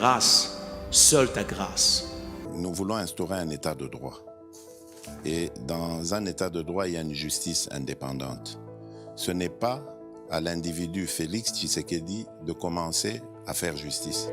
grâce, seule ta grâce. Nous voulons instaurer un état de droit. Et dans un état de droit, il y a une justice indépendante. Ce n'est pas à l'individu Félix Tshisekedi de commencer à faire justice.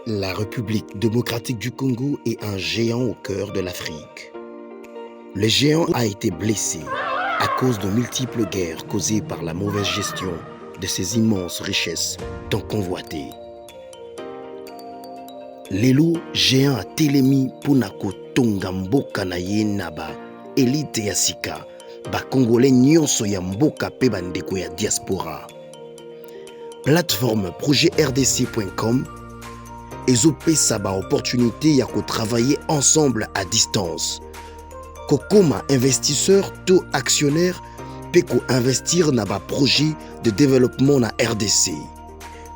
La République démocratique du Congo est un géant au cœur de l'Afrique. Le géant a été blessé à cause de multiples guerres causées par la mauvaise gestion de ses immenses richesses tant convoitées. Lelo géant a telemi pona kotonga mboka na ye na ba élite ya sika ba congolais nyonso ya mboka pe bandeko ya diaspora. Plateforme projetrdc.com ezopesa ba opportunité ya ko travailler ensemble à distance. Kokoma investisseur to actionnaire pe ko investir na ba projet de développement na RDC.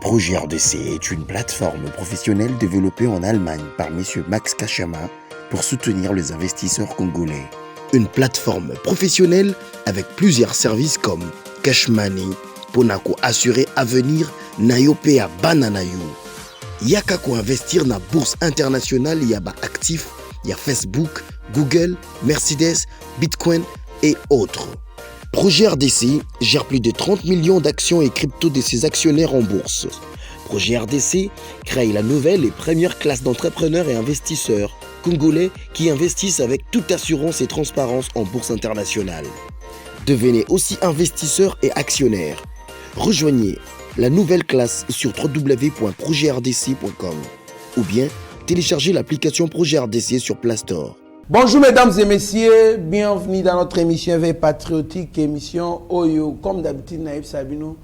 Projet RDC est une plateforme professionnelle développée en Allemagne par M. Max Kachama pour soutenir les investisseurs congolais. Une plateforme professionnelle avec plusieurs services comme Cash Money, Ponako assurer avenir Nayope à Bananayo. Yaka ko investir na bourse internationale yaba actifs, y a Facebook, Google, Mercedes, Bitcoin et autres. Projet RDC gère plus de 30 millions d'actions et crypto de ses actionnaires en bourse. Projet RDC crée la nouvelle et première classe d'entrepreneurs et investisseurs congolais qui investissent avec toute assurance et transparence en bourse internationale. Devenez aussi investisseur et actionnaire. Rejoignez la nouvelle classe sur www.projetrdc.com ou bien téléchargez l'application Projet RDC sur Play Store. Bonjour mesdames et messieurs, bienvenue dans notre émission Éveil Patriotique, émission Oyo. Comme d'habitude, Naïf Sabino,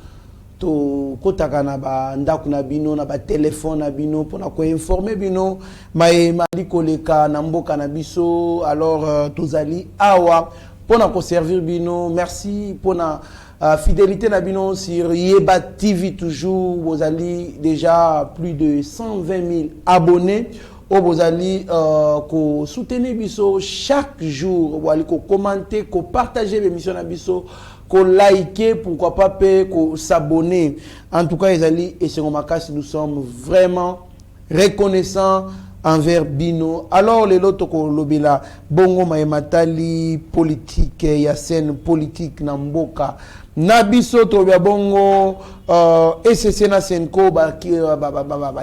to kotaka na ba ndaku na bino na ba téléphone na bino pour na ko informer bino maé mali koleka na mboka na biso. Alors tozali awa pour na ko servir bino. Merci pour na fidélité na bino sur Yeba TV toujours. Vous avez déjà plus de 120 000 abonnés. Vous allez soutenir biso chaque jour. Vous allez commenter, partager l'émission na biso, liker, pourquoi pas s'abonner. En tout cas, et nous sommes vraiment reconnaissants envers Bino. Alors, les autres lobila bongo maïmatali politique, ya scène politique namboka. Nabiso tobia bongo SSC na Senko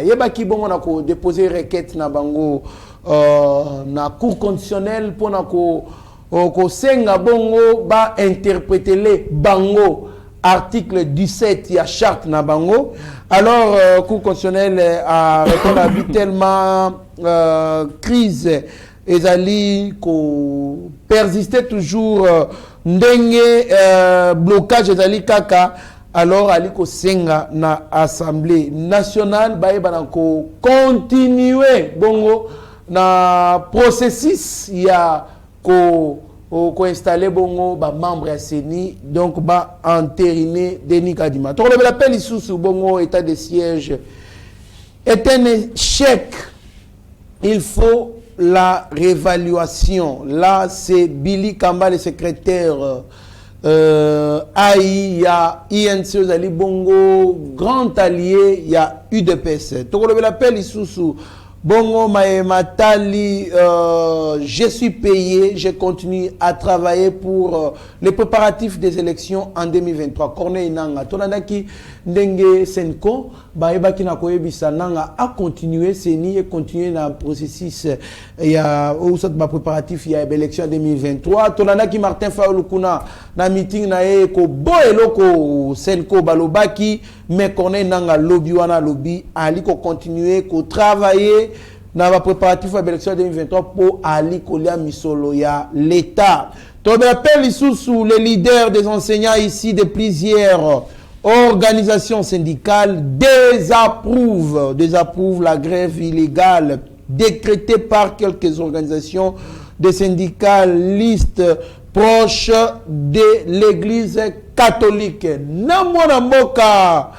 yeba ki bongo na ko déposer requête na bango na cour constitutionnelle pour na ko senga bongo ba interpréter les bango article 17 ya charte na bango. Alors cour constitutionnelle a répondu tellement crise ezali ko persister toujours ndenge blocage ezali kaka. Alors ali ko senga na assemblée nationale baye bana ko continuer bongo na processus ya ko installer bongo ba membre ya CENI, donc ba entériner Denis Kadima. To le appel sous bongo état de siège est un échec. Il faut la réévaluation. Là, c'est Billy Kamba, le secrétaire AI, il y a INC Ozali Bongo, grand allié, il y a UDPS. Donc, on l'appelle sous Bongo Matali, je suis payé, je continue à travailler pour les préparatifs des élections en 2023. Corneille Nanga, Tonanaki Ndenge Senko, baeba ki na koyebisa nanga a continuer seni et continuer na processus il y a au sort ba préparatif il y a élection 2023 tonana ki Martin Fayulu kuna na meeting na e ko boelo ko senko balobaki mais connaît nanga lobby wana lobby ali ko continuer ko travailler na ba préparatif à l'élection 2023 pour ali kolia misolo ya l'état. To rappelle ici sous les leaders des enseignants ici de plusieurs organisations syndicales désapprouvent la grève illégale décrétée par quelques organisations de syndicalistes proches de l'église catholique. Namona Mboka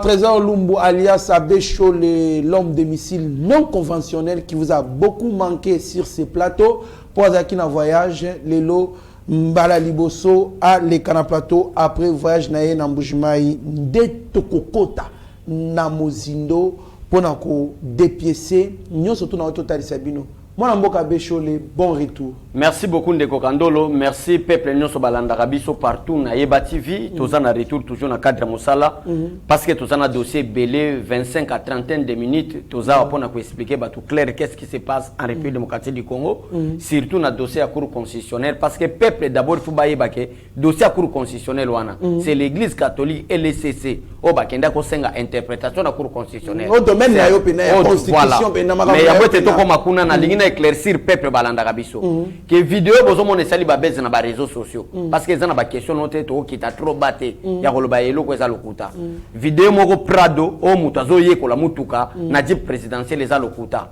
Trésor Lumbu alias Abécho, l'homme de missile non conventionnel qui vous a beaucoup manqué sur ces plateaux. Pour Azaki na voyage, Lelo Mbala Liboso à l'Ekana plateau après voyage nae na Mbujimayi de Tokokota na Mozindo pour na ko dépiécer nyo surtout na total Sabino. Moi Mboka Abécho, bon retour. Merci beaucoup Ndeko Kandolo, merci peuple nyonso balanda rabiso partout na Yeba TV, toza na retour toujours na cadre Mosala parce que toza na dossier belé 25 à 30 de minutes, toza pour na ko expliquer ba tout clair qu'est-ce qui se passe en République démocratique du Congo, surtout na dossier à cour constitutionnel parce que peuple d'abord faut ba yeba ke dossier à cour constitutionnel wana, c'est l'église catholique et le CC o ba kenda ko senga interprétation na cour constitutionnelle. Au domaine na yo pena constitution pena ma. Mais ya bote to ko makuna na lingina éclaircir peuple balanda rabiso. Que vidéo bozo mon esali ba base na ba réseaux sociaux parce que ça na ba question noté to qui t'a trop batté ya koloba yelo ko eza lokuta vidéo moko prado o mutazo yekola mutuka na dip présidentiel eza lokuta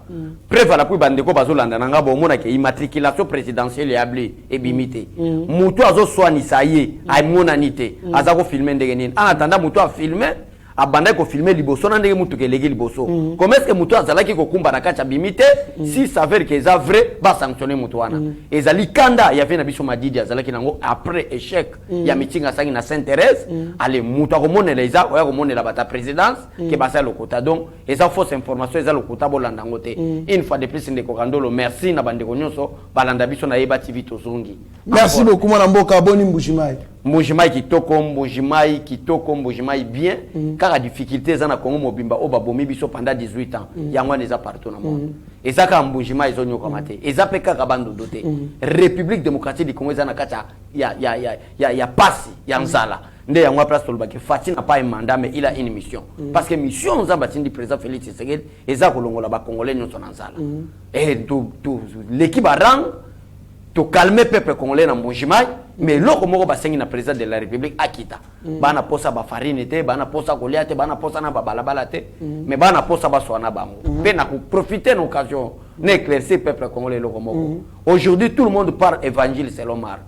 preuve la pu bandeko bazo landa nanga bo mona ke immatriculation présidentielle ya blé et bimité mutu azo soani saye ay monanité azako filmer ndenge nini en attendant mutu a filmer abanda ko filmer liboso na ndenge mutu ke legi liboso comment est-ce que mutu azalaki ko kumba na kacha bimité si s'avère que ça vrai ba sanctionner mutu wana ezali kanda ya vena biso madidi azalaki nango après échec ya meeting asangi na Sainte-Thérèse ale mutu ko monela eza ko monela bata présidence ke basa lokota donc eza fausse information eza lokota bolanda ngote une fois de plus Ndeko Kandolo merci na bandeko nyonso balanda biso na Yeba TV tozongi merci beaucoup mwana Mboka boni Mbujimayi Mbujimayi kitoko Mbujimayi bien car la difficulté za na Congo mobimba o babomi biso pendant 18 ans yango neza partout na monde ezaka Mbujimayi zonyo komate ezapeka kabando doté République démocratique du Congo za na kata ya pasi ya nzala nde yango place tolobaki Fati n'a pas un mandat mais il a une mission parce que mission za batindi président Félix Tshisekedi eza kolongola ba congolais nyonso na nzala et tout l'équipe a rang to calmer peuple congolais na Mbujimayi mais loko moko basengi na président de la République akita bana posa ba farine te bana posa kolia te bana posa na balabala te mais bana posa ba soana bango pe na ko profiter l'occasion n'éclaircir peuple congolais loko moko aujourd'hui tout le monde parle évangile selon Marc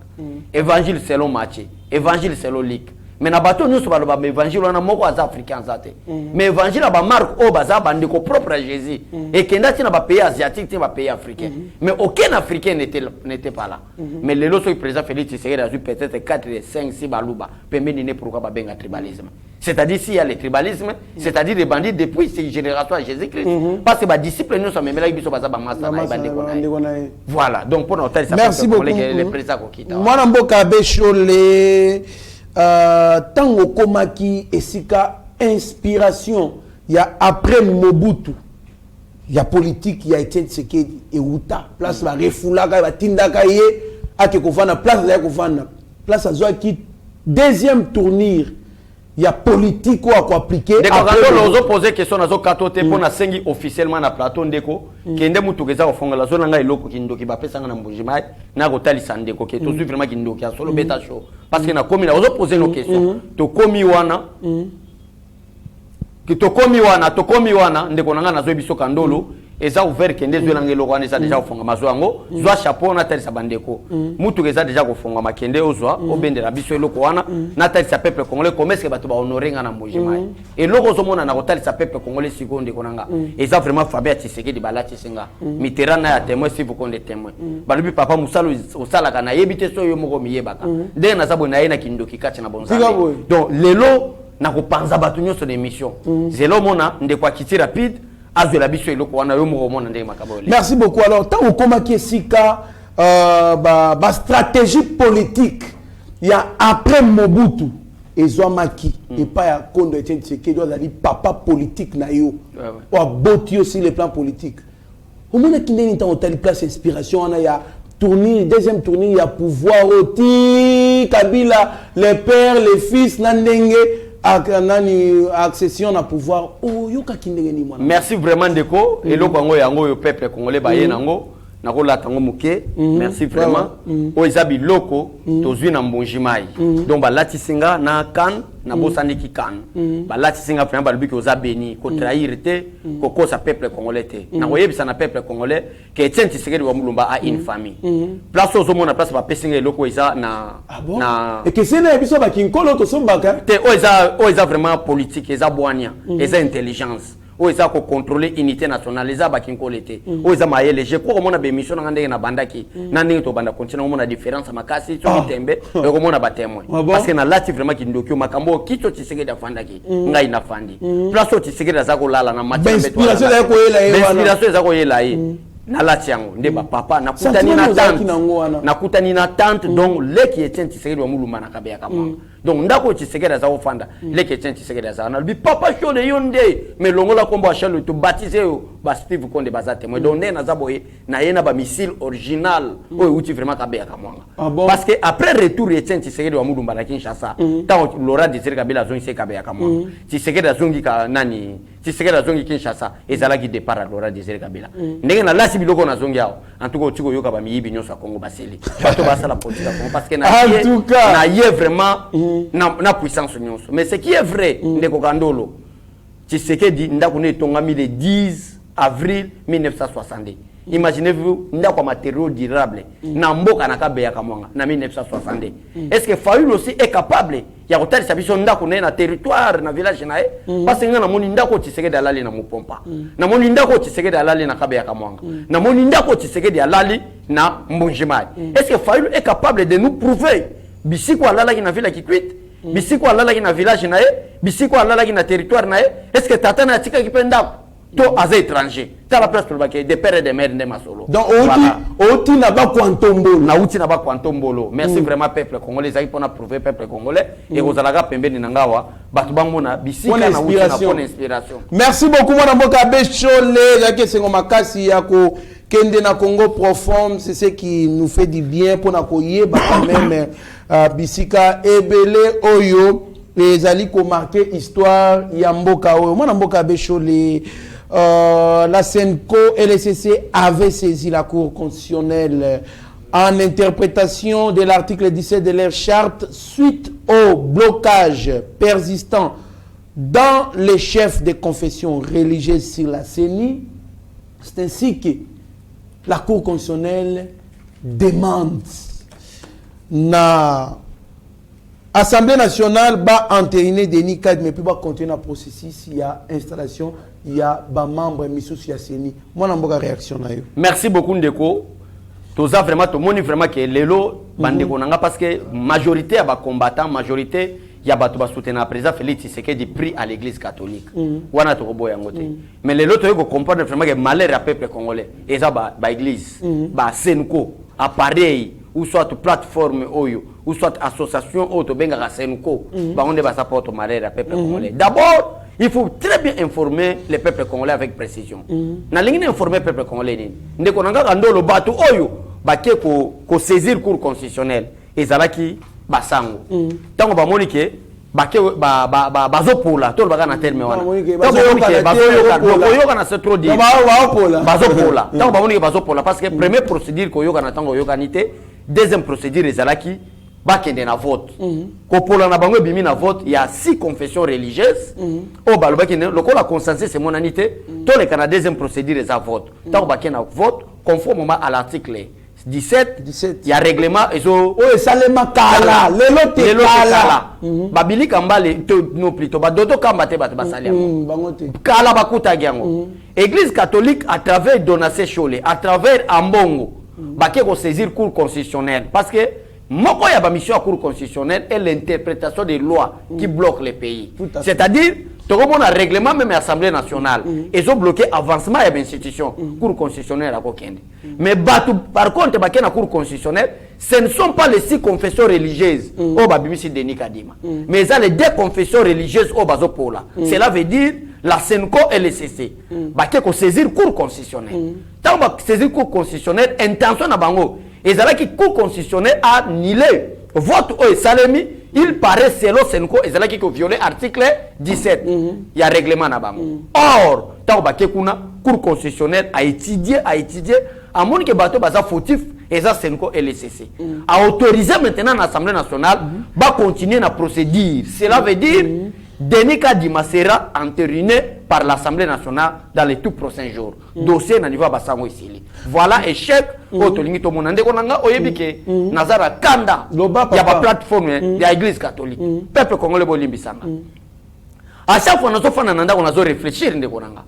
évangile selon Matthieu évangile selon Luc mais na bato nyonso baloba évangile wana moko aza africain zate mais évangile ba Marc o baza bandiko propre à Jésus et kenda tina ba pays asiatique tina ba pays africain mais aucun africain n'était pas là mais le loso président Félix Tshisekedi a eu peut-être 4 5 6 baluba pembeni ne pourquoi ba benga tribalisme c'est-à-dire s'il y a le tribalisme c'est-à-dire les bandits depuis ces générations à Jésus-Christ parce que ba disciples nyonso memela biso baza ba massa na bandiko na voilà donc pour notre merci beaucoup le président kokita mwana Mboka Abécho tango komaki esika inspiration ya après Mobutu ya politique ya Etienne Tshisekedi euta place ba refulaka ba tindaka ye ake kovana place ya kovana place azwa ki deuxième tournure ya politique ko appliquer après lozo poser question nazo katote pona sengi officiellement na plateau ndeko kende mutu keza ofonga la zona nga iloko kindoki ba pesa nga na Mbujimayi na ko talisa ndeko ke to vraiment kindoki ya solo beta show parce que na komi na ozo poser nos questions to komi wana ki to komi wana ndeko nanga nazo biso Kandolo eza ouvert kende zo lange loko wana eza déjà ofonga mazo yango zwa chapeau na talisa bandeko mutu keza déjà kofonga makende ozwa obendela biso eloko wana na talisa peuple congolais comment est-ce que bato ba honorer nga na Mbujimayi et loko zo mona na ko talisa peuple congolais siko ndeko nanga eza vraiment Fabien Tshisekedi balati senga Mitterrand na ya témoin si vous connaissez témoin balubi papa musalo osala kana yebite so yo moko miyebaka nde na zabo na yena kindoki kati na bonzambe donc lelo na ko panza bato nyonso de mission zelo mona ndeko akiti rapide. Merci beaucoup. Alors, tant qu'on qui sika stratégie politique, il y a après Mobutu, ezwamaki epai ya Kondo Etienne Tshisekedi azali papa politique na yo aboti aussi le plan politique omonaki ndenge ntango otali place inspiration wana ya tournure deuxième tournure ya pouvoir oti Kabila les pères les fils na ndenge nani accession na pouvoir oyokaki ndenge ni mwana. Merci vraiment Ndeko eloko yango yango yo peuple congolais baye nango nakola tango muke merci vraiment oza biloko tozwi na mbonjimai donc balati singa na kan na bosani ki kan balati singa vraiment balubi ko za beni ko trahir te ko kosa peuple congolais te na koyebisa na peuple congolais que Etienne Tshisekedi wa Mulumba a une famille place ozo mona place ba pesinga eloko eza na na et que c'est na biso ba kinkolo to sombaka te oza vraiment politique eza boania eza intelligence oza ko contrôler unité nationale eza ba kinkolo te oza mayele je ko mona be mission nga ndenge na bandaki na ndenge to banda continue mona différence makasi to tembe et ko mona ba témoin parce que na lati vraiment kindokyo makambo kito Tshisekedi afandaki ngai na fandi place o Tshisekedi za ko lala na match inspiration za ko yela ye inspiration za ko yela ye na lati yango nde ba papa nakutani na tante donc leki Etienne Tshisekedi wa Mulumba na kabeya kama donc ndako Tshisekedi za ofanda leki Etienne Tshisekedi za na bi papa shole yonde mais longola kombo achalo to baptiser yo ba Steve Konde bazate moi donc na zaboye na yena ba missile original o uti vraiment kabeya kamwanga parce que après retour Etienne Tshisekedi wa Mulumba na Kinshasa tant Laurent Désiré Kabila zongi se kabeya kamwanga Tshisekedi zongi ka nani Tshisekedi zongi Kinshasa ezala ki départ Laurent Désiré Kabila ndenge na lasi biloko na zongi yao en tout cas tiko yoka ba miyibi nyonso a Congo baseli bato basala politique parce que na yé vraiment na puissance nyonso mais ce qui est vrai ndeko kandolo Tshisekedi ndako ne tongami le 10 avril 1960 imaginez-vous ndako matériaux durables na mboka na kabeya kamwanga na 1960 est-ce que Fayulu aussi est capable ya kotalisa biso ndako na territoire na village na parce que na moni ndako Tshisekedi alali na Mupompa na moni ndako Tshisekedi alali na kabeya kamwanga na moni ndako Tshisekedi alali na Mbonjimai est-ce que Fayulu est capable de nous prouver bisiko alala ki na village Kikwit bisiko alala ki na village na bisiko alala ki na territoire na est-ce que tata na tika ki pendako to aza étranger ta la place pour baké des pères et des mères de masolo donc oti na ba kwantombolo na uti na ba kwantombolo merci vraiment peuple congolais za pour prouver peuple congolais et ozalaka pembeni na ngawa batu bangona bisika na uti na bonne inspiration merci beaucoup mwana mboka bechole ya kesengo makasi ya ko kende na Congo profond c'est ce qui nous fait du bien pour na koyeba quand même bisika ebele oyo les ali ko marquer histoire ya mboka oyo mwana mboka bechole la Senco et le CC avaient saisi la Cour constitutionnelle en interprétation de l'article 17 de leur charte suite au blocage persistant dans les chefs de confession religieuse sur la CENI. C'est ainsi que la Cour constitutionnelle demande na Assemblée nationale va entériner des NICAD, mais puis va continuer le processus. Il y a installation, il y a des membres mis sous la CENI. Moi, j'ai une réaction. Merci beaucoup, Ndeko. Tout ça, vraiment, tout le monde vraiment que l'élo, parce que majorité des combattants, majorité, il y a des soutenir le président Félix Tshisekedi pris à l'église catholique. Mais l'élo, tu comprendre vraiment que malheur à peuple congolais. Et ça, l'église, Senko, appareil, ou soit plateforme oyo ou soit association auto benga Senko ba on va s'apporter malheur à peuple congolais. D'abord, il faut très bien informer le peuple congolais avec précision. Na lingi informer peuple congolais ni ndeko nanga kandolo bato oyo ba ke ko saisir cour constitutionnelle ezalaki basango. Tango ba monike bake bazopola to baka na terme wana bazoyoka na c'est trop dire bazopola tango ba monike bazopola parce que premier procédure ko yoka na tango yokanité deuxième procédure ezalaki bakende na vote ko pola na bango bimi na vote il y a 6 confessions religieuses au balobaki ne lokola consensus c'est monanité to le kana deuxième procédure eza vote tango bakende na vote conformément à l'article 17 il y a règlement ezo o salema kala lelo te kala babili kambale no plutôt ba dodo kamba te bato basali bangote kala bakuta yango église catholique à travers Donace Chole à travers Ambongo baké ko saisir cour constitutionnelle parce que moko ya ba mission à cour constitutionnelle est l'interprétation des lois qui bloquent les pays c'est-à-dire tout le monde a règlement même l'Assemblée nationale. Ils ont bloqué avancement de l'institution, cour constitutionnelle à Kokende. Mais par contre, la cour constitutionnelle, ce ne sont pas les 6 confessions religieuses au Babimisi Denis Kadima. Mais il y a les 2 confessions religieuses au Bazopola. Cela veut dire la Senko et le CC. Il faut saisir cour constitutionnelle. Tant que saisir cour constitutionnelle, intention à Bango. Et la cour constitutionnelle a annulé vote au Salemi. Il paraît selon Senko et qui a violé l'article 17. Il y a règlement à Bango. Or, tant que la cour constitutionnelle a étudié, à mon que bateau basa fautif et ça Senko et le CC. A autorisé maintenant l'Assemblée nationale va continuer la procédure. Cela veut dire Denis Kadima sera entériné par l'Assemblée nationale dans les tout prochains jours. Dossier na niveau basango ici. Voilà échec au tolingi to monande konanga oyebike Nazara Kanda. Il y a pas plateforme de l'Église catholique. Peuple congolais bolimbisanga. À chaque fois nous sommes on a réfléchir ndeko nanga.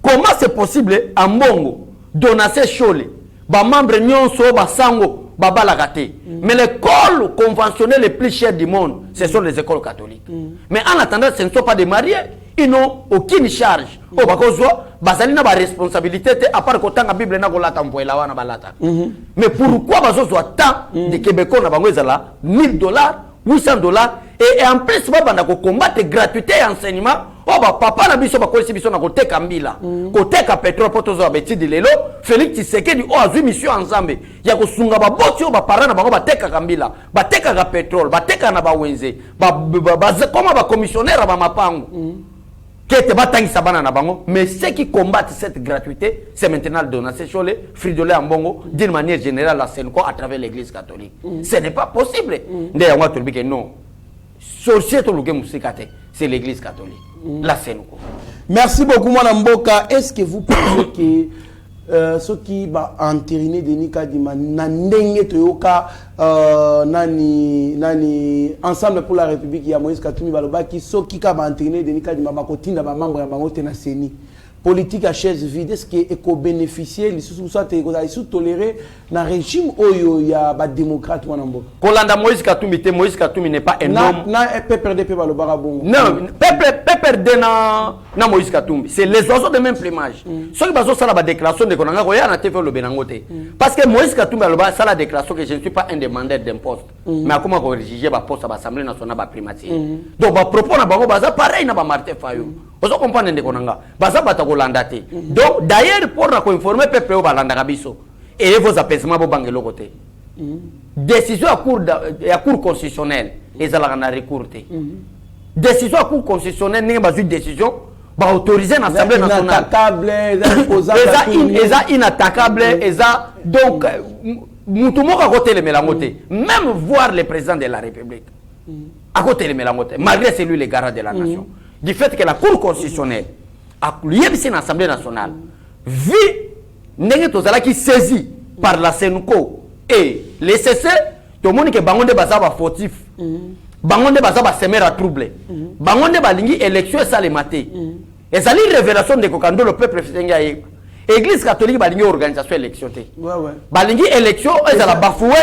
Comment c'est possible en Bongo donacer chole ba membre nyonso basango baba la gâté. Mais l'école conventionnelle les plus chères du monde, ce sont les écoles catholiques. Mais en attendant, ce ne sont pas des mariés. Ils n'ont aucune charge. Oh, bazali na ba responsabilité à part que la Bible na golata mpoela wana balata. Mais pourquoi bazo tant de Québécois na bango ezala $1000, $800 et en plus ba banda ko combattre gratuité et enseignement. Oh bah papa na biso ba kolisi biso na côté Kambila. Côté ka pétrole poto zo beti de lelo, Félix Tshisekedi o azu mission ensemble. Ya ko sunga ba boti o ba parana bango ba teka Kambila, ba teka ka pétrole, ba teka na ba wenze, comme ba commissionnaire ba mapango. Qui était battu sabana na bango, mais ceux qui combattent cette gratuité, c'est maintenant le donation sur les fridolé en bongo d'une manière générale la Senko à travers l'église catholique. Ce n'est pas possible. D'ailleurs, moi, tu dis que non. Sorcier tout le musikate, c'est l'église catholique. La Senko. Merci beaucoup, Mme Mboka. Est-ce que vous pensez que ceux qui ont entériné Denis Kadima n'andenge toyoka nani ensemble pour la République, il y a Moïse Katumbi Baloba qui ceux qui ont entériné Denis Kadima bakotina ba membre ya bango tena seni politique à chaise vide. Est-ce que éco bénéficier les sous tolérer na régime oyo ya ba démocrate wana mboka Kolanda Moïse Katumbi n'est pas un homme na PPRD pe Baloba bongo non PPRD na Moïse Katumbi c'est les oiseaux de même plumage. Ceux qui bazo sala ba déclaration de konanga koya na TV le benangote parce que Moïse Katumbi Baloba sala déclaration que je ne suis pas un demandeur d'un poste mais comment corriger ba poste à l'Assemblée nationale ba primatie donc ba propos na bango baza pareil na ba Martin Fayou. Vous comprenez de konanga baza bata kolandate donc d'ailleurs pour na ko informer PPO balanda kabiso et vos apaisements bo bangelo côté décision à cour constitutionnelle et ça la na recourté décision à cour constitutionnelle n'est pas une décision ba autoriser l'Assemblée nationale inattaquable et ça donc mutumo ka côté le melangote même voir le président de la République à côté le melangote malgré c'est lui le garant de la nation du fait que la Cour constitutionnelle a lié l'Assemblée nationale, vu qui saisi par la Senko et les CC, tout le monde qui est basaba fautif, bangonde basaba semer à troubler, bangonde balingi élection et ça les maté. Et ça une révélation de Kokando le peuple fédéral. Église catholique balingi organisation élection té. Balingi élection et ça la bafoué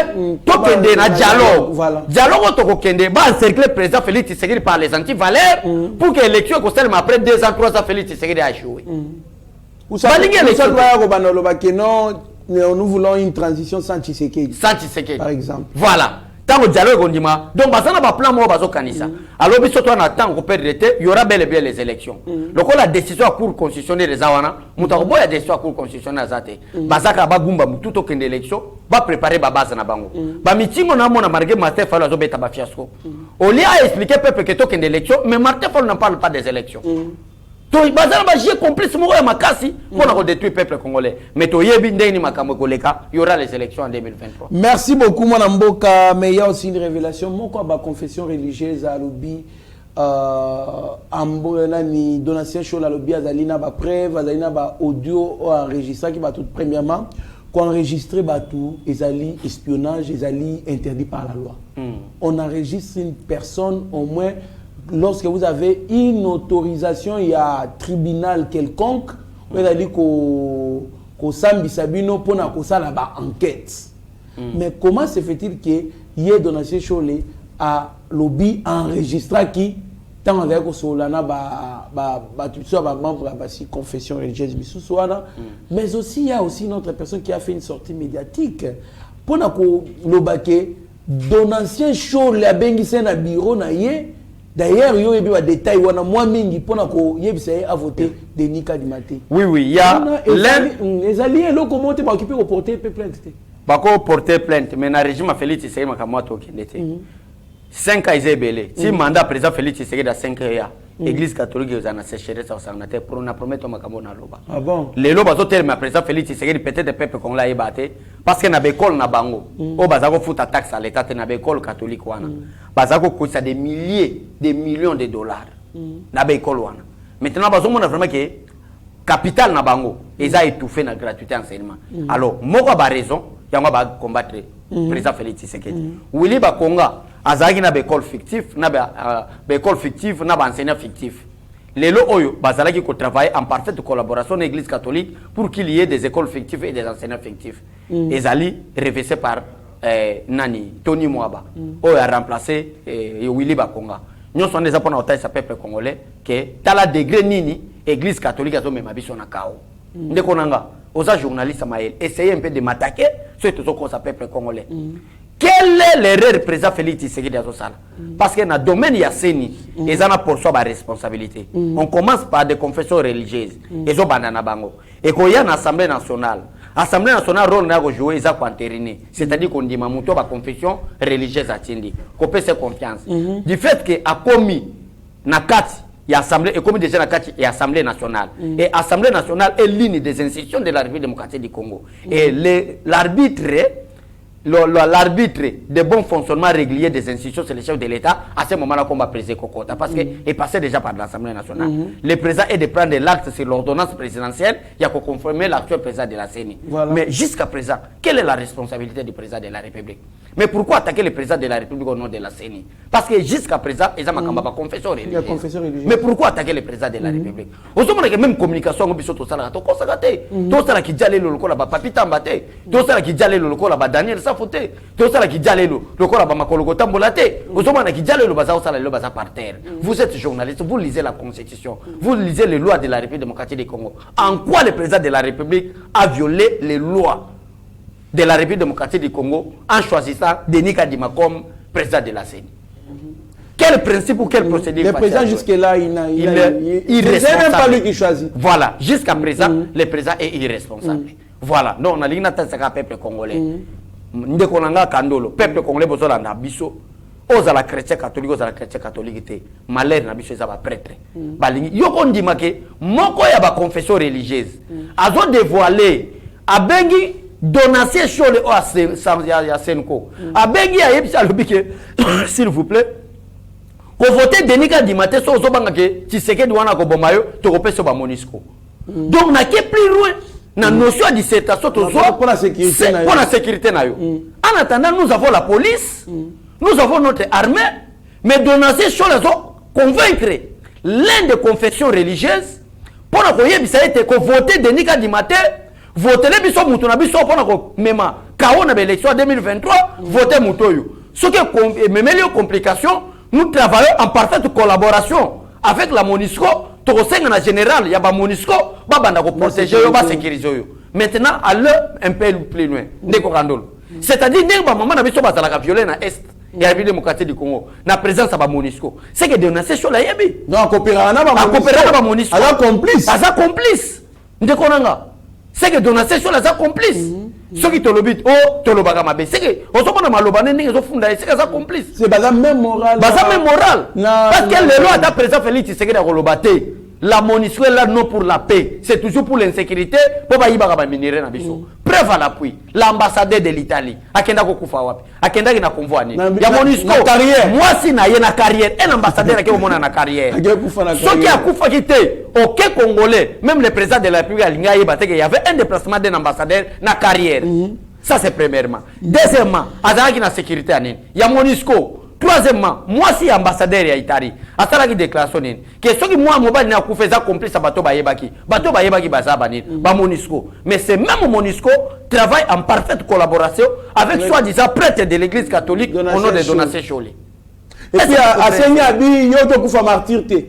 to kende na dialogue. Dialogue to kende ba encercler président Félix Tshisekedi par les anti-valeurs pour que l'élection ko seulement après 2 ans 3 ans Félix Tshisekedi a échoué. Balingi élection ba banolo ba que non nous voulons une transition sans Tshisekedi. Sans Tshisekedi par exemple. Voilà. Tant que dialogue on dit donc basana ba plan mo bazo kanisa. Alors biso to na temps ko perdre l'été, il y aura bel et bien les élections. Donc la décision à cour constitutionnelle des awana, mutako ya décision à cour constitutionnelle azate. Bazaka ba gumba mutu to kende élection, ba préparer ba base na bango. Ba mitingo na mona marge Martin Fayulu azo beta ba fiasco. On lui a expliqué peuple que to kende élection, mais Martin Fayulu n'en parle pas des élections. Donc bazana ba j'ai complice mo ya makasi pour na détruire peuple congolais. Mais to yebi ndeni makambo koleka, il y aura les élections en 2023. Merci beaucoup Mme Mboka, mais il y a aussi une révélation mon quoi ba confession religieuse à lobby ambola ni donation show la lobby azalina ba preuve azalina ba audio enregistré qui va tout premièrement qu'on enregistre ba tout ezali espionnage ezali interdit par la loi. On enregistre une personne au moins lorsque vous avez une autorisation, il y a un tribunal quelconque, vous allez ko sambi sabino pour na ko sala ba enquête. Mais comment se fait-il que y ait donation cholé à lobby enregistré qui tant avec Solana tu sois membre de la confession religieuse mais aussi il y a aussi une autre personne qui a fait une sortie médiatique pour que dans ancien show la bengi na bureau na ye d'ailleurs yo ebi wa détail wana moi mingi pour yebisa a voter Denis Kadimate. Oui, il y a les alliés lo comment te occuper au porter plainte. Bako porter plainte mais na régime Félix Tshisekedi makamwa to kendete. 5 ans izebele. Si mandat président Félix Tshisekedi da 5 ans Église catholique aux ana sécheresse au sanitaire pour na promettre makambo na loba. Ah bon. Les loba zo tel mais président Félix Tshisekedi peut-être peuple congolais yebate parce que na bécole na bango. O bazako futa taxe à l'état na bécole catholique wana. Bazako coûte des milliers, des millions de dollars. Na bécole wana. Maintenant bazo mona vraiment que capital na bango eza étouffé na gratuité enseignement. Alors moko ba raison yango ba combattre président Félix Tshisekedi. Willy Bakonga azaki na bécole fictif na bécole fictif na ba enseignant fictif. Lelo oyo bazalaki ko travailler en parfaite collaboration avec l'église catholique pour qu'il y ait des écoles fictives et des enseignants fictifs. Ezali revêché par Nani Tony Mwaba oyo a remplacé Willy Bakonga. Nous sommes des apôtres au peuple congolais que dans la degré nini église catholique a même biso na kao. Ndeko nanga oza journaliste Maël essayez un peu de m'attaquer sur tout ce qu'on s'appelle peuple congolais. Quelle est l'erreur président Félix Tshisekedi à ça? Parce que dans le domaine Yasseni, ils ont pour soi la responsabilité. On commence par des confessions religieuses. Ils ont banana bango. Et quand il y a une assemblée nationale, l'assemblée nationale rôle n'a joué ils ont entériné. C'est-à-dire qu'on dit mamuto ba confession religieuse à Tindi. Qu'on peut se confiance. Du fait que a commis na kati il y a assemblée et comme déjà na kati et assemblée nationale. Et assemblée nationale est l'une des institutions de la République démocratique du Congo. Et l'arbitre de bon fonctionnement régulier des institutions, c'est le chef de l'État. À ce moment-là, qu'on va présider Kokota, parce qu'il est passé déjà par l'Assemblée nationale. Le président est de prendre l'acte sur l'ordonnance présidentielle, il y a qu'à confirmer l'actuel président de la CENI. Voilà. Mais jusqu'à présent, quelle est la responsabilité du président de la République? Mais pourquoi attaquer le président de la République au nom de la CENI? Parce que jusqu'à présent, ils ont confession religieuse. Mais pourquoi attaquer le président de la République? Au moment où même communication, on peut tout ça, tout ça qui diale le local, papita mbate, tout ça qui diale le local, Daniel Safote, tout ça qui diale le local, Makolo Tambolate, au moment qui diale le bazar, le bazar par terre. Vous êtes journaliste, vous lisez la Constitution, vous lisez les lois de la République démocratique du Congo. En quoi le président de la République a violé les lois de la République démocratique du Congo en choisissant Denis Kadima comme président de la CENI? Quel principe ou quel procédé? Le président jusque-là, il est irresponsable. C'est même pas lui qui choisit. Voilà, jusqu'à présent, le président est irresponsable. Voilà, non, on a l'igna tansaka peuple congolais. Ndekonanga kandolo, peuple congolais bozolanda biso. Ozala chrétien catholique, ozala chrétien catholique te. Malheur na biso ezaba prêtre. Balingi yoko ndima ke moko ya ba confession religieuse. Azo dévoiler abengi donation sur le ya Senko. Abengi ya yebisa lobike s'il vous plaît. Ko voter Denis Kadimate so zobanga ke Tshisekedi wana ko bomayo to ko peso ba Monisco. Donc na ke plus loin na notion de dissertation to pour la sécurité na yo. Pour la sécurité na yo. En attendant nous avons la police, nous avons notre armée, mais donation sur les autres convaincre l'un des confessions religieuses pour ko yebisa ete ko voter Denis Kadimate, voter les biso mutu na biso pour ko mema kaona na élection 2023, voter mutoyo. Ce que memeli complication. Nous travaillons en parfaite collaboration avec la Monisco. Tout en général, il y a la Monisco, banda ko protéger, ba sécuriser. Maintenant, allez un peu plus loin. C'est-à-dire que maman na biso bazala ka violer na est et la République démocratique du Congo. Na présence à ba Monisco. C'est que dénoncer sur la yebi. Non, coopérer na ba Monisco. Ala complice. Ala complice. Ndeko nanga. C'est que donation sur les complices. Ceux qui te l'obit, oh, te le bagamabe. C'est que, on se prend maloba, n'est-ce pas, c'est que ça complice. C'est pas la même morale. Pas même morale. Parce que les lois d'un président Félix Tshisekedi à Rolobate, la Monisco est là non pour la paix. C'est toujours pour l'insécurité. Pour pas y bagaba minéré na biso. Preuve à l'appui. L'ambassadeur de l'Italie. Akenda kokufa wapi. Akenda na convoi ni. Ya Monisco. Moi si na yena carrière. Un ambassadeur qui est na carrière. Ce qui a kufa quitté. Aucun Congolais, même le président de la République, il y avait un déplacement d'un ambassadeur na carrière. Ça c'est premièrement. Deuxièmement, il y a la sécurité. Il y a Monisco. Troisièmement, moi si ambassadeur à Itari, à ça qui déclaration que ceux qui moi mobile n'a pas fait complice à bateau bayebaki baza banir ba Monisco. Mais c'est même Monisco travaille en parfaite collaboration avec soi-disant prêtre de l'église catholique au nom de Donatien Choli. Et puis asengi abi yo to kufa martyr te.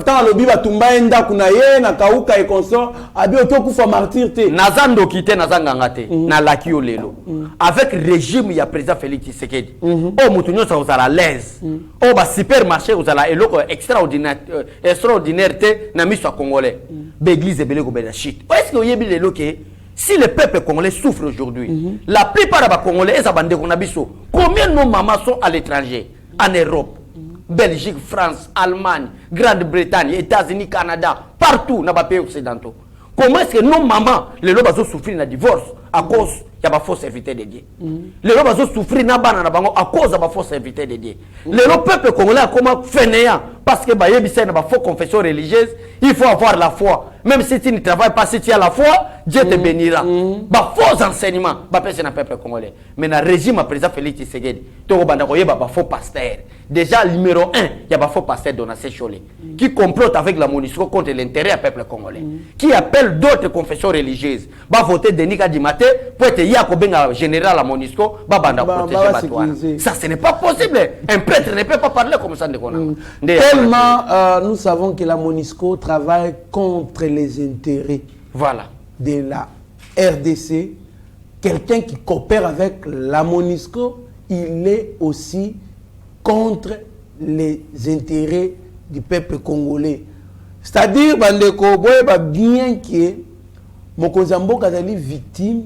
Tant lobi ba tumba enda kuna ye na kauka e consort abi to kufa martyr te. Nazando kité nazanganga te na laki yo lelo. Avec régime ya président Félix Tshisekedi. O mutunyo sa uzala l'aise. O ba supermarché uzala eloko extraordinaire te na miso congolais. L'église ebele ko bela shit. Est-ce que oyebi lelo ke si le peuple congolais souffre aujourd'hui, la plupart des Congolais, combien de nos mamans sont à l'étranger, en Europe, Belgique, France, Allemagne, Grande-Bretagne, États-Unis, Canada, partout dans les pays occidentaux. Comment est-ce que nos mamans, les lobes souffrent d'un divorce à cause de la fausse serviteur de Dieu? Les lobes souffrent à cause de la fausse serviteur de Dieu. Le peuple congolais a comment fainéant parce que il y a une fausse confession religieuse, il faut avoir la foi. Même si tu ne travailles pas, si tu as la foi, Dieu te bénira. Faux enseignement, c'est un peuple congolais. Mais dans le régime à président Félix Tshisekedi, il y a faux pasteur. Déjà, numéro 1, il y a faux pasteur Donatien Cholé qui complote avec la MONUSCO contre l'intérêt du peuple congolais. Qui appelle d'autres confessions religieuses. Va voter Denis Kadimate pour être Yakobenga général à MONUSCO, va protéger Batouana. Ça, ce n'est pas possible. Un prêtre ne peut pas parler comme ça. Tellement nous savons que la MONUSCO travaille contre les intérêts de la RDC. Quelqu'un qui coopère avec la MONUSCO, il est aussi contre les intérêts du peuple congolais. C'est-à-dire, bien que Mokonzambo est victime,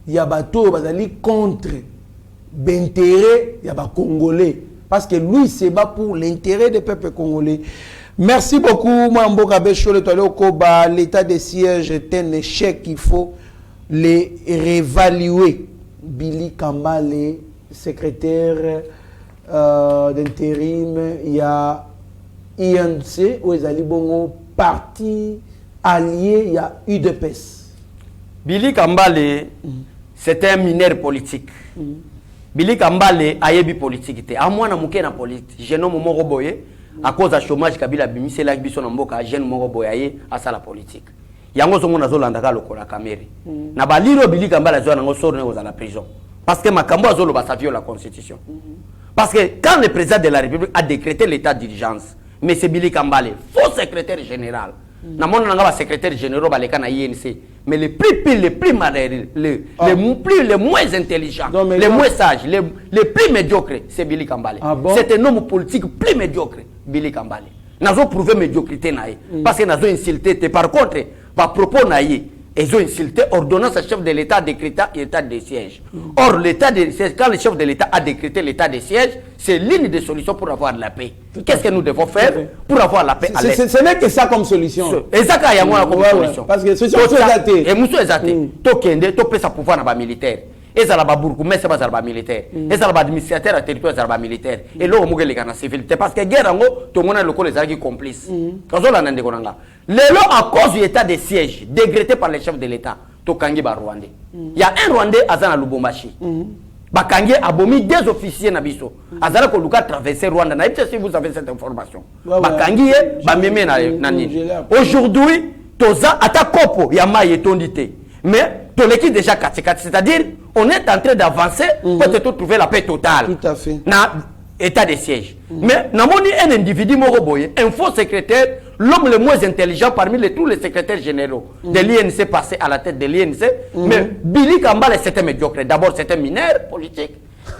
il y a contre l'intérêt des Congolais. Parce que lui, c'est pour l'intérêt des peuples congolais. Merci beaucoup, Mamboka Bechole Koba. L'état de siège est un échec, il faut les réévaluer. Billy Kambale, secrétaire d'intérim, il y a INC, où ils Bongo, parti allié, il y a UDPS. Billy Kambale, c'est un mineur politique. Billy Kambale a yebi politique. À moi, je na politique. Je nomme mon roboye. À cause du chômage, Kabila Bimi, c'est là que je suis jeune mon roboye à la politique. Yango zongo na zolanda ka lokola kamere. Na baliro Billy Kambale zo na sort à la prison. Parce que Makambo azolo ba viole la constitution. Parce que quand le président de la République a décrété l'état d'urgence, mais c'est Billy Kambale, faux secrétaire général. Na mon nanga secrétaire général ba leka na INC, mais les plus malheureux, les moins intelligents, les moins sages, les plus médiocres, c'est Billy Kambale. C'est un homme politique plus médiocre, Billy Kambale. Nazo prouvé médiocrité naïe parce que nazo insulté. Par contre, par propos naïe, ils ont insulté ordonnance à chef de l'État décrété l'état de siège. Or, l'état de siège, quand le chef de l'État a décrété l'état de siège, c'est l'une des solutions pour avoir la paix. Qu'est-ce que nous devons faire pour avoir la paix à l'Est? Ce n'est que ça comme solution. Exactement, il y a comme solution. Parce que c'est exacté. Et nous sommes exactés. Tokende, topé sa pouvoir dans les militaires. Et ça là-bas, mais c'est pas ça militaire. Et ça là-bas, administrateur à territoire, ça militaire. Et là, on les gars civilité. Parce que guerre, tout le monde a le les alliés complices. Quand on a un dégonanga. Lélo, à cause du état de siège, décrété par les chefs de l'État, Tokangi ba Rwandais. Il y a un Rwandais, Azana Lubumbashi. Bakangi a bomi des officiers Nabiso. Azana Koluka traversé Rwanda. Naïpte si vous avez cette information. Bakangi est, Bameme Nani. Aujourd'hui, Toza, Atakopo, Yama et Tondité. Mais, Toleki déjà 4-4, c'est-à-dire, on est en train d'avancer pour peut-être trouver la paix totale. Tout à fait. Dans l'état de siège. Mais, nous avons un individu, un faux secrétaire, l'homme le moins intelligent parmi tous les secrétaires généraux de l'INC passé à la tête de l'INC. Mais Billy Kambale, c'est un médiocre. D'abord, c'est un mineur politique.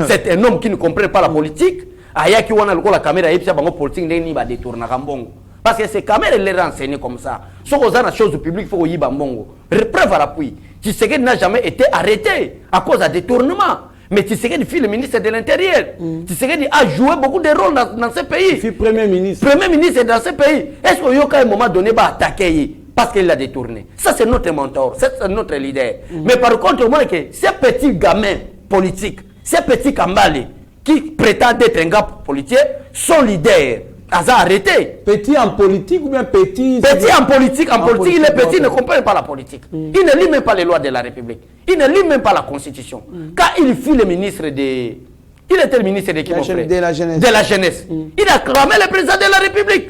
C'est un homme qui ne comprend pas la politique. Ayaki wana la caméra, il y a une politique qui va détourner Rambongo. Parce que ces caméras, les renseignées comme ça. Si on a une chose publique, il faut y aller. Preuve à l'appui. Tshisekedi n'a jamais été arrêté à cause d'un détournement. Mais Tshisekedi fut le ministre de l'Intérieur. Tshisekedi a joué beaucoup de rôles dans ce pays. Il fut Premier ministre. Premier ministre dans ce pays. Est-ce qu'il y a un moment donné va attaquer parce qu'il l'a détourné? Ça, c'est notre mentor, c'est notre leader. Mais par contre, moi, que ces petits gamins politiques, ces petits Kambale qui prétendent être un gars politique, sont leaders. Arrêté. Petit en politique ou bien petit? Petit en politique. En politique, il est petit, il ne comprend pas la politique. Il ne lit même pas les lois de la République. Il ne lit même pas la Constitution. Quand il fut le ministre de... Il était le ministre de qui, mon frère? De la jeunesse. De la jeunesse. Il a clamé le président de la République.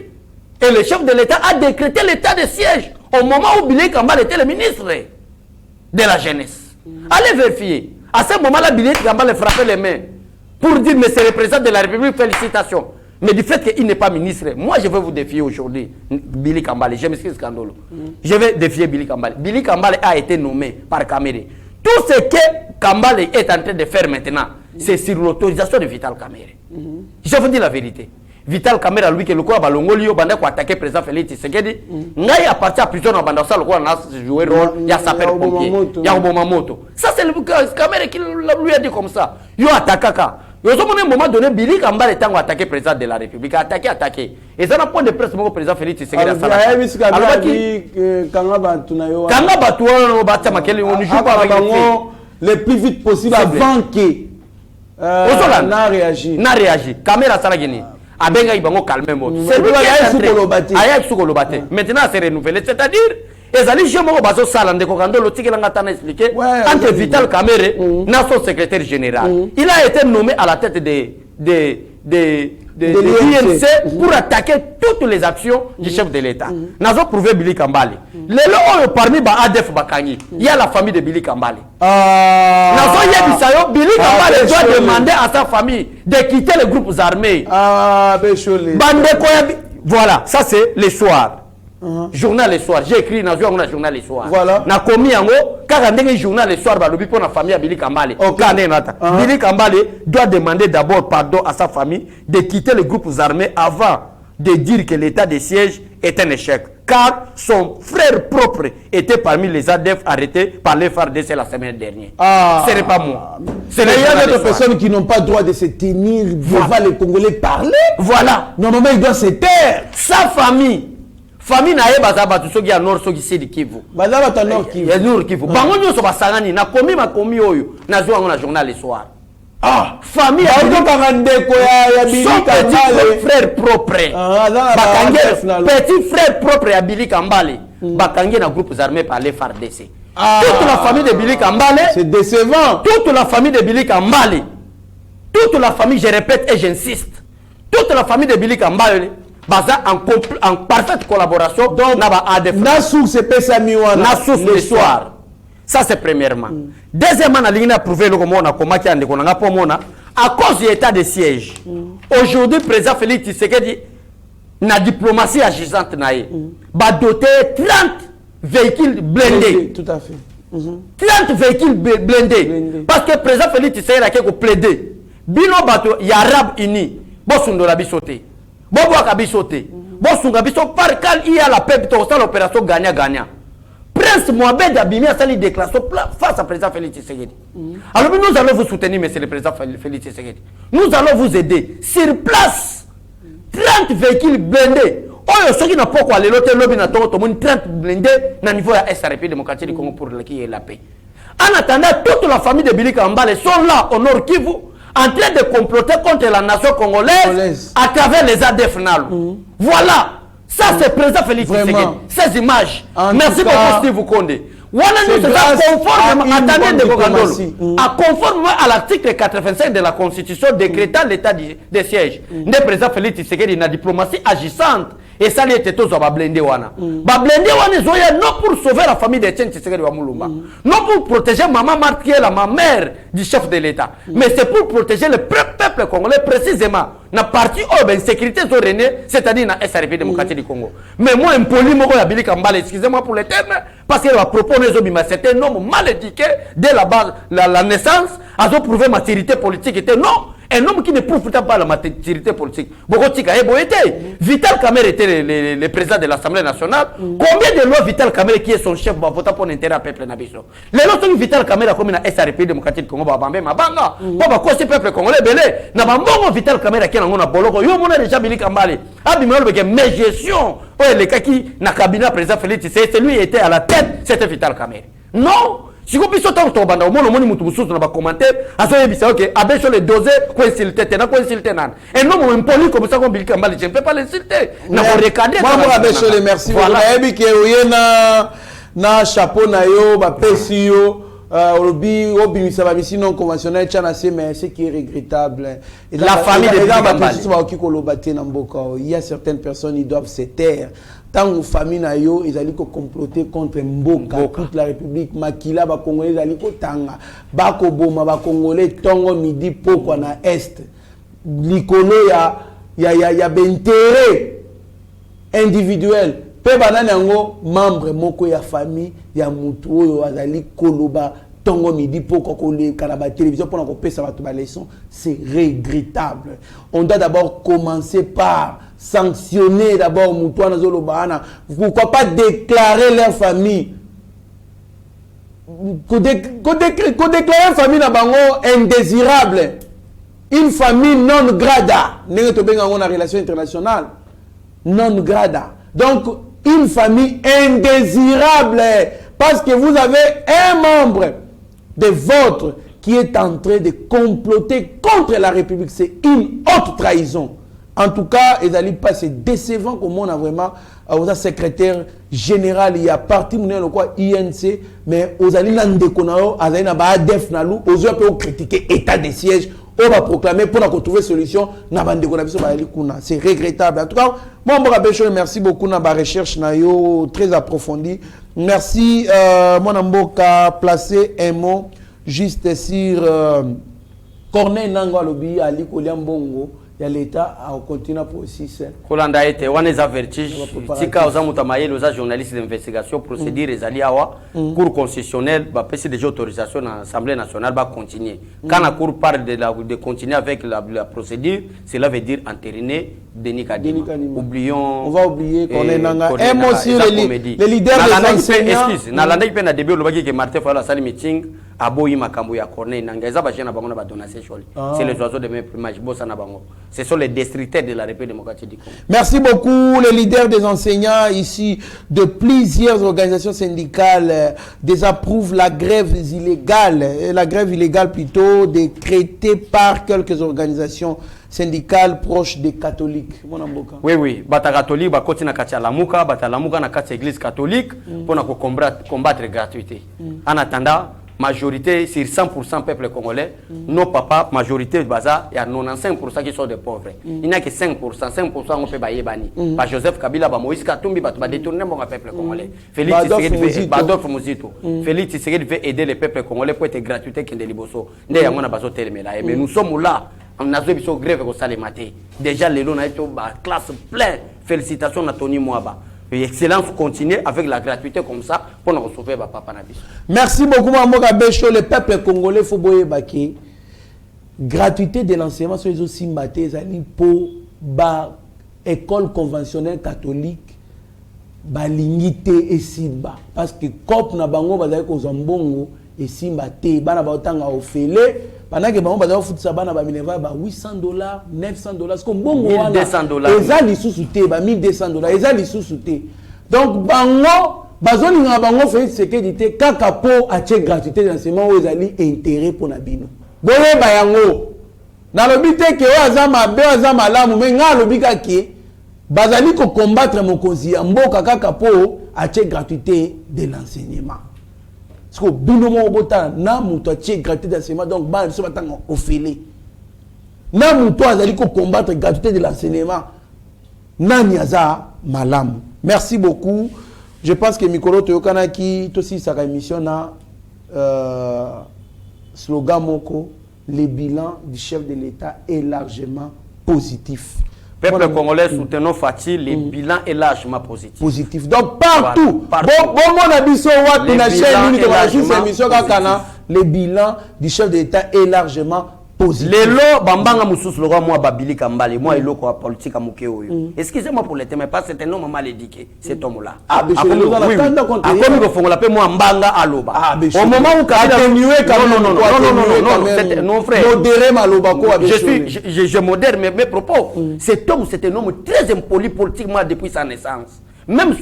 Et le chef de l'État a décrété l'état de siège au moment où Billy Kambale était le ministre de la jeunesse. Allez vérifier. À ce moment-là, Billy Kambale frappait les mains pour dire, monsieur le président de la République, félicitations. Mais du fait qu'il n'est pas ministre, moi je vais vous défier aujourd'hui, Billy Kambale. Je m'excuse, Kandolo. Je vais défier Billy Kambale. Billy Kambale a été nommé par Kamere. Tout ce que Kambale est en train de faire maintenant, c'est sur l'autorisation de Vital Kamere. Je vous dis la vérité. Vital Kamere, lui, qui est le quoi, Balongolio, Banda, qui a attaqué le président Félix Tshisekedi, n'a pas parti à prison dans Banda, le quoi, a joué rôle, il y a sapé le pompier, il y a Obomamoto. Ça, c'est le Kamere qui lui a dit comme ça. Il a attaqué. Il y a un moment donné, Billy Kambale est attaqué le président de la République, attaqué. Et ça n'a pas de presse, le président Félix Tshisekedi. Alors, le plus vite possible avant que n'a réagi. N'a réagi. Caméra Saragini. Abenga Ibango calme mot. C'est lui qui a maintenant c'est renouvelé. C'est-à-dire, les alliés je m'en baso salande kokando le tigre l'a expliqué. Entre Vital Kamere, son secrétaire général. Il a été nommé à la tête de l'INC pour attaquer toutes les actions du chef de l'État. Nous avons prouvé Billy Kambale. Les lois parmi ADF Bakangi, il y a la famille de Billy Kambale. Billy Kambale doit demander à sa famille de quitter les groupes armés. Voilà, ça c'est le soir. Journal le soir. J'ai écrit dans un journal le soir. Voilà. Na commis en haut, car un journal le soir, pour la famille à Billy Kambale. Billy Kambale doit demander d'abord pardon à sa famille de quitter les groupes armés avant de dire que l'état de siège est un échec. Car son frère propre était parmi les ADF arrêtés par les FARDC la semaine dernière. Ce n'est pas moi. Il y a d'autres personnes qui n'ont pas le droit de se tenir devant les Congolais parler. Voilà. Normalement, il doit se taire. Sa famille. Famille na ye bazaba tu soki ya nord soki sidi Kivu. Bazaba ta nord Kivu. Ya nord Kivu. Bango nyoso basangani na komi makomi oyo na zo ngo na journal le soir. Famille a auto kangandeko ya Billy Kambale frère propre. Petit frère propre ya Billy Kambale. Bakangé na groupes armés par les FARDC. Toute la famille de Billy Kambale, c'est décevant. Toute la famille de Billy Kambale. Toute la famille, je répète et j'insiste. Toute la famille de Billy Kambale Baza en parfaite collaboration donc na source pesa miwana na source le soir. Ça c'est premièrement. Deuxièmement, na ligne a prouvé le comment on a combattu en déconnant pour mona à cause de l'état de siège. Aujourd'hui, président Félix Tshisekedi na diplomatie agissante naé ba doté 30 véhicules blindés. Tout à fait. 30 véhicules blindés. Parce que président Félix Tshisekedi a quelque plaidé. Bino bato ya Arab Uni, bosundo la bisoté. Bobo akabisote. Bosunga biso par cal il y a la paix pour ça l'opération gagnant-gagnant. Prince Mohamed Abimi a sali déclaration face à président Félix Tshisekedi. Alors nous allons vous soutenir monsieur le président Félix Tshisekedi. Nous allons vous aider sur place. 30 véhicules blindés. Oyo soki na poko ale lote lobby na to 30 blindés na niveau ya SRP démocratique du Congo pour la paix. En attendant, toute la famille de Billy Kambale sont là au Nord Kivu en train de comploter contre la nation congolaise à travers les ADF NALU. Voilà. Ça, c'est président Félix Tshisekedi. Ces images. Merci beaucoup, Steve Konde. Conformément à l'article 85 de la Constitution décrétant l'état de siège, le président Félix Tshisekedi na diplomatie agissante. Et ça, les tétos va blender wana. Ba blender wana zoya non pour sauver la famille de Etienne Tshisekedi wa Mulumba. Non pour protéger maman Martiela, ma mère du chef de l'État. Mais c'est pour protéger le peuple congolais précisément. Na partie sécurité zorénée, c'est-à-dire na SRP démocratique du Congo. Mais moi, un poli moko ya Billy Kambale, excusez-moi pour le terme, parce qu'il va proposer c'est un homme mal éduqué dès la base, la naissance, a prouvé maturité politique était non. Un homme qui ne prouve pas la maturité politique. Vital Kamere était le président de l'Assemblée nationale. Combien de lois Vital Kamere, qui est son chef, va voter pour l'intérêt du peuple nabiso? Les lois que Vital Kamere a comme une SRP démocratique Congo, va bamber ma banga. Pour quoi ce peuple congolais belé? N'a pas bon Vital Kamere qui est dans boloko. Yo mon déjà Billy Kambale. Abimol beke mais gestion. Ouais les cas qui n'a cabinet président Félix, c'est lui qui était à la tête, c'était Vital Kamere. Non. Si vous pouvez sauter au banda, mon na ba commentaire, à ce bisa OK, abe sur les dosés, coïncidé, na coïncidé nan. Et non mon impoli comme ça comme Billy Kambale, je ne peux pas l'insulter. Na pour regarder. Moi abe sur les merci. Voilà, ebi ke oyena na chapeau na yo, ba pesi yo. Obi ça va ici non conventionnel tchana mais ce qui est regrettable. Et la famille de Billy Kambale. Il y a certaines personnes ils doivent se taire. Tant que famille na yo, ils allaient comploter contre Mboka, toute la République, Makila, ba Congolais, ils allaient tanga, ba Koboma, ba Congolais, Tongo, Midi, Poko, na Est, Likolo, ya y a intérêt individuel. Pe banane yango membre moko ya famille ya mutu oyo azali koloba tongo midi pour kokole kanaba télévision pour ko pesa bato ba leçon, c'est regrettable. On doit d'abord commencer par sanctionner d'abord mutu na zolobana. Pourquoi pas déclarer leur famille? Ko déclarer famille na bango indésirable. Une famille non grata. N'est to benga en relation internationale. Non grata. Donc une famille indésirable parce que vous avez un membre de votre qui est en train de comploter contre la République. C'est une haute trahison. En tout cas, ils n'allaient pas, c'est décevant comme on a vraiment aux secrétaire général, il y a parti le quoi INC, mais aux alliés n'andekonao, aux alliés n'abadef nalou, aux autres peuvent critiquer état de siège. On va proclamer pour trouver solution. C'est regrettable. En tout cas, moi, merci beaucoup na ba recherche na yo très approfondie. Merci mon amboka placer un mot juste sur Corneille Nango Alobi Ali Koliambongo. Il y a l'État à continuer pour aussi. Kolanda était on est averti. Si quand on a maillé les journalistes d'investigation procédure les aliawa cour constitutionnel va passer des autorisations à l'Assemblée nationale va continuer. Quand la cour parle de continuer avec la procédure, cela veut dire entériner Denis Kadima. Oublions. On va oublier qu'on est nanga. Et moi aussi les leaders des enseignants. Excuse. Nalanda il peine à début le bagage que Martin Fayulu a sali meeting. Aboyi makambo ya Corneille Nangaa eza bachena bango na ba donation choli. C'est les oiseaux de même plumage bossa na bango. Ce sont les districtaires de la République démocratique du Congo. Merci beaucoup les leaders des enseignants ici de plusieurs organisations syndicales désapprouvent la grève illégale plutôt décrétée par quelques organisations syndicales proches des catholiques. Oui, bata catholique ba koti na kati ya lamuka, bata lamuka na kati ya église catholique pour na combattre gratuité. En attendant majorité sur 100% peuple congolais, nos papas, majorité de Baza, il y a 95% qui sont des pauvres. Il n'y a que 5% on peut bailler bani. Par Joseph Kabila, Moïse Katumbi, va détourner mon peuple congolais. Félix Tshisekedi veut aider le peuple congolais pour être gratuité qui est de Liboso. Mais nous sommes là, on a besoin de grève au Salématé. Déjà, les lots ont été classe pleine. Félicitations à Tony Mouaba. Excellence continue avec la gratuité comme ça pour nous sauver papa Nabi. Merci beaucoup Mamoka Becho, le peuple congolais faut boyer baki. Gratuité de l'enseignement sur les aussi matés pour ba école conventionnelle catholique ba lingité et simba parce que cop na bango bazali ko zambongo et simba te bana ba otanga ofele pendant que bango bazali foutisa bana ba mineva ba $800 $900 comme bongo wana $1,200 ezali sous te ba $1,200 ezali sous te donc bango bazoli nga bango fait ce que dit kaka po a che gratuité d'enseignement aux ali intérêt pour na bino boye ba yango na lobité que azama be azama lamu mais nga lobika ki bazali ko combattre mokonzi ya mboka kaka po a che gratuité de l'enseignement. Parce que binomo bota na muto tie gratuité d'enseignement donc ba so batanga ofele na muto azali ko combattre gratuité de l'enseignement nani aza malamu. Merci beaucoup. Je pense que Mikolo Toyokana qui aussi sa émission na slogan moko le bilan du chef de l'État est largement positif. Peuple congolais soutenons Fatih, le bilan est largement positif. Positif. Donc partout. Bon mon abisso wa na chaîne unique de émission kakana le bilan du chef de l'État est largement positif. Lelo bambanga mususu lo moi babili kambale moi eloko politique amuke oyo. Excusez-moi pour le thème mais pas c'est un homme mal éduqué cet homme là. Comme le fongola pe moi mbanga aloba. Au moment où atténuer non frère. Modéré maloba ko je modère mes propos. Cet homme c'est un homme très impoli politiquement depuis sa naissance. Même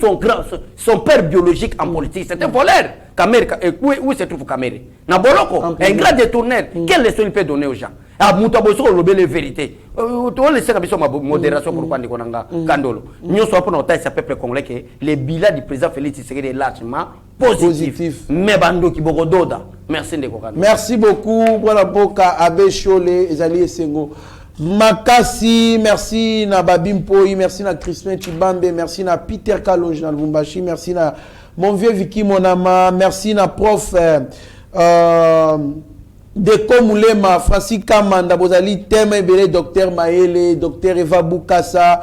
son père biologique en politique, c'est un voleur. Kamere, où se trouve Kamere? Naboloko, un grand détourneur. Quelle leçon il peut donner aux gens? Ah, Moutaboso, on le les vérités. On laisse la modération pour prendre Kandolo. Nous sommes pour notre ce peuple congolais que le bilan du président Félix Tshisekedi est largement positif. Mais Bando qui Bogododa. Merci de Kokano. Merci beaucoup. Voilà, Boka, Abe Chole, Ezali Sengo. Makasi, merci na Babim Poi, merci na Crispin Chibambe, merci na Peter Kalonji na Lubumbashi, merci na mon vieux Vicky Monama, merci na prof Deko Moulema, Francis Kamanda, Bozali, Thème Ebele, Docteur Maele, Docteur Eva Boukassa,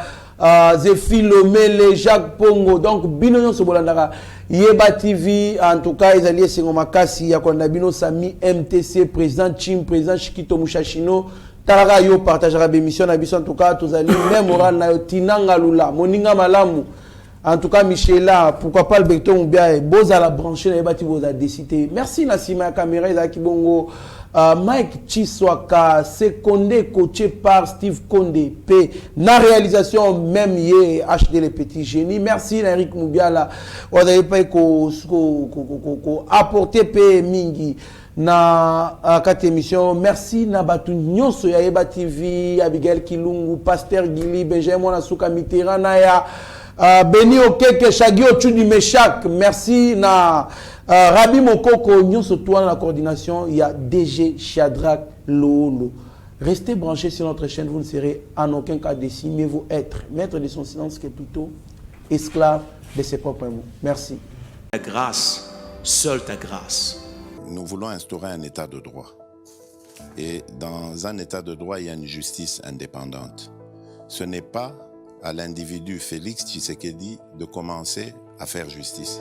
Zéphilomele, Jacques Pongo. Donc, Bino Sobolandara, Yeba TV, en tout cas, ils allaient se Makasi, Yakonda Bino Sami, MTC, président Chim, président Shikito Mouchachino, Tarara Yo partagera l'émission, en tout cas, tous allés, même Oral Nayo, Tinanga Lula, Moninga Malamu. En tout cas, Michela, pourquoi pas le Becton ou bien Boza la brancher, Boza décidé. Merci Nassima Caméra, Zaki Bongo, Mike Chiswaka, secondé, coaché par Steve Condé, P. Na réalisation, même hier, HD les petits génies. Merci Eric Moubiala, on n'avait pas apporté P. Mingi. Na quatre émissions. Merci Nabatu Nyonso ya Eba TV, Abigail Kilungu, Pasteur Gili, Benjamin Nasuka Mitterrand, ya Beni Okeke, Shagio Chudi Meshak. Merci na Rabi Mokoko, Nyonso toi dans la coordination. Il y a DG Shadrach Lolo. Restez branchés sur notre chaîne, vous ne serez en aucun cas déçus, mais vous être maître de son silence qui est plutôt esclave de ses propres mots. Merci. Ta grâce, seule ta grâce. Nous voulons instaurer un état de droit. Et dans un état de droit, il y a une justice indépendante. Ce n'est pas à l'individu Félix Tshisekedi de commencer à faire justice.